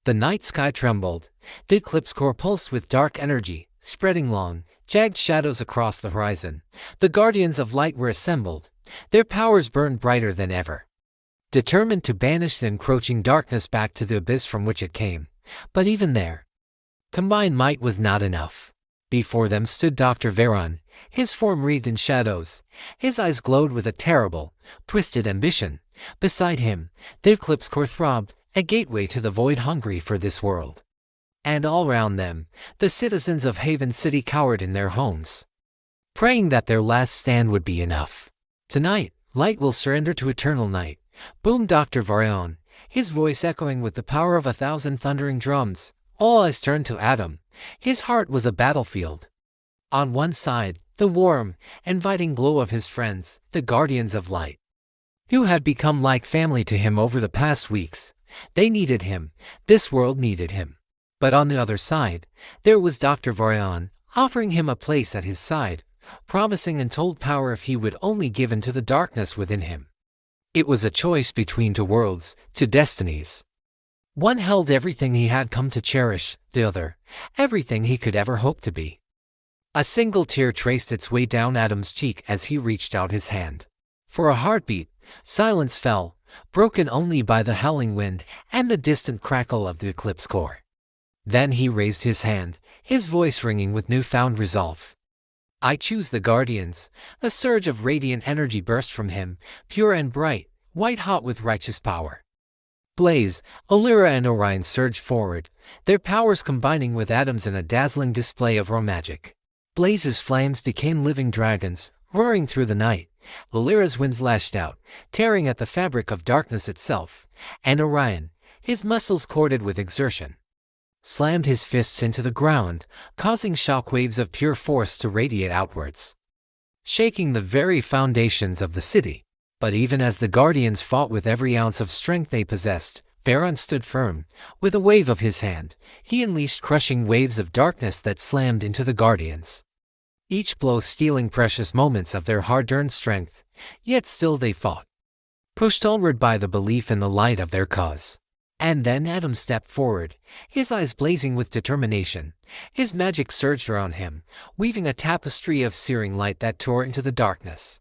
The night sky trembled. The Eclipse Core pulsed with dark energy, spreading long, jagged shadows across the horizon. The Guardians of Light were assembled. Their powers burned brighter than ever, determined to banish the encroaching darkness back to the abyss from which it came. But even their combined might was not enough. Before them stood Dr. Veyron, his form wreathed in shadows. His eyes glowed with a terrible, twisted ambition. Beside him, the Eclipse Core throbbed, a gateway to the void hungry for this world. And all round them, the citizens of Haven City cowered in their homes, praying that their last stand would be enough. Tonight, light will surrender to eternal night, boomed Dr. Veyron, his voice echoing with the power of 1,000 thundering drums. All eyes turned to Adam. His heart was a battlefield. On one side, the warm, inviting glow of his friends, the Guardians of Light, who had become like family to him over the past weeks. They needed him. This world needed him. But on the other side, there was Dr. Veyron, offering him a place at his side, promising untold power if he would only give in to the darkness within him. It was a choice between two worlds, two destinies. One held everything he had come to cherish, the other, everything he could ever hope to be. A single tear traced its way down Adam's cheek as he reached out his hand. For a heartbeat, silence fell, broken only by the howling wind and the distant crackle of the Eclipse Core. Then he raised his hand, his voice ringing with newfound resolve. "I choose the Guardians." A surge of radiant energy burst from him, pure and bright, white-hot with righteous power. Blaze, Alira and Orion surged forward, their powers combining with Adam's in a dazzling display of raw magic. Blaze's flames became living dragons, roaring through the night. Alira's winds lashed out, tearing at the fabric of darkness itself, and Orion, his muscles corded with exertion, slammed his fists into the ground, causing shockwaves of pure force to radiate outwards, shaking the very foundations of the city. But even as the Guardians fought with every ounce of strength they possessed, Veyron stood firm. With a wave of his hand, he unleashed crushing waves of darkness that slammed into the Guardians, each blow stealing precious moments of their hard-earned strength. Yet still they fought, pushed onward by the belief in the light of their cause. And then Adam stepped forward, his eyes blazing with determination. His magic surged around him, weaving a tapestry of searing light that tore into the darkness,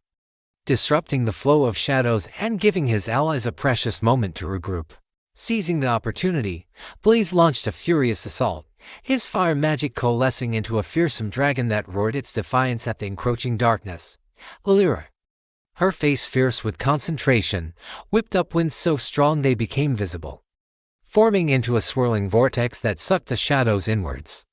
disrupting the flow of shadows and giving his allies a precious moment to regroup. Seizing the opportunity, Blaze launched a furious assault, his fire magic coalescing into a fearsome dragon that roared its defiance at the encroaching darkness. Alira, her face fierce with concentration, whipped up winds so strong they became visible, forming into a swirling vortex that sucked the shadows inwards,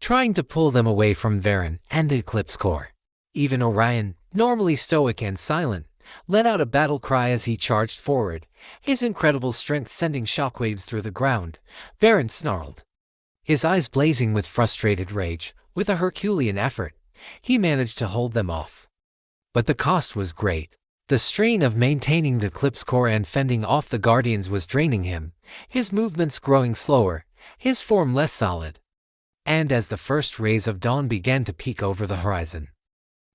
trying to pull them away from Veyron and the Eclipse Core. Even Orion, normally stoic and silent, let out a battle cry as he charged forward, his incredible strength sending shockwaves through the ground. Veyron snarled, his eyes blazing with frustrated rage. With a Herculean effort, he managed to hold them off. But the cost was great. The strain of maintaining the Eclipse Core and fending off the Guardians was draining him, his movements growing slower, his form less solid. And as the first rays of dawn began to peek over the horizon,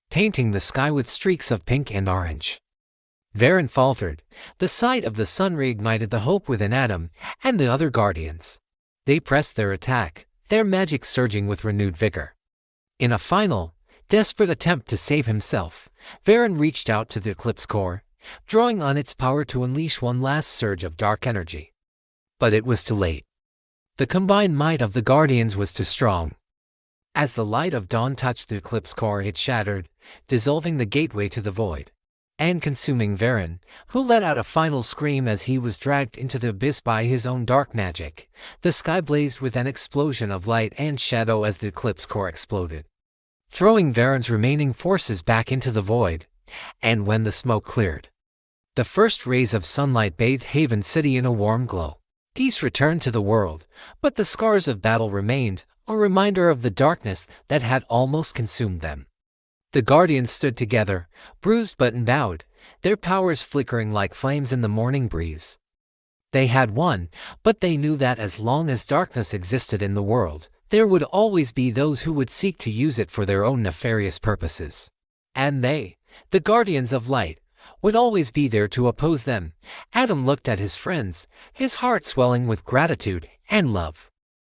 painting the sky with streaks of pink and orange, Veyron faltered. The sight of the sun reignited the hope within Adam and the other Guardians. They pressed their attack, their magic surging with renewed vigor. In a final, desperate attempt to save himself, Veyron reached out to the Eclipse Core, drawing on its power to unleash one last surge of dark energy. But it was too late. The combined might of the Guardians was too strong. As the light of dawn touched the Eclipse Core, it shattered, dissolving the gateway to the void, and consuming Veyron, who let out a final scream as he was dragged into the abyss by his own dark magic. The sky blazed with an explosion of light and shadow as the Eclipse Core exploded, throwing Veyron's remaining forces back into the void. And when the smoke cleared, the first rays of sunlight bathed Haven City in a warm glow. Peace returned to the world, but the scars of battle remained, a reminder of the darkness that had almost consumed them. The Guardians stood together, bruised but unbowed, their powers flickering like flames in the morning breeze. They had won, but they knew that as long as darkness existed in the world, there would always be those who would seek to use it for their own nefarious purposes. And they, the Guardians of Light, would always be there to oppose them. Adam looked at his friends, his heart swelling with gratitude. and love.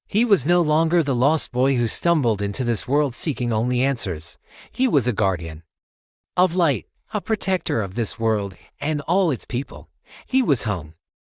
He was no longer the lost boy who stumbled into this world seeking only answers. He was a guardian of light, a protector of this world and all its people. He was home.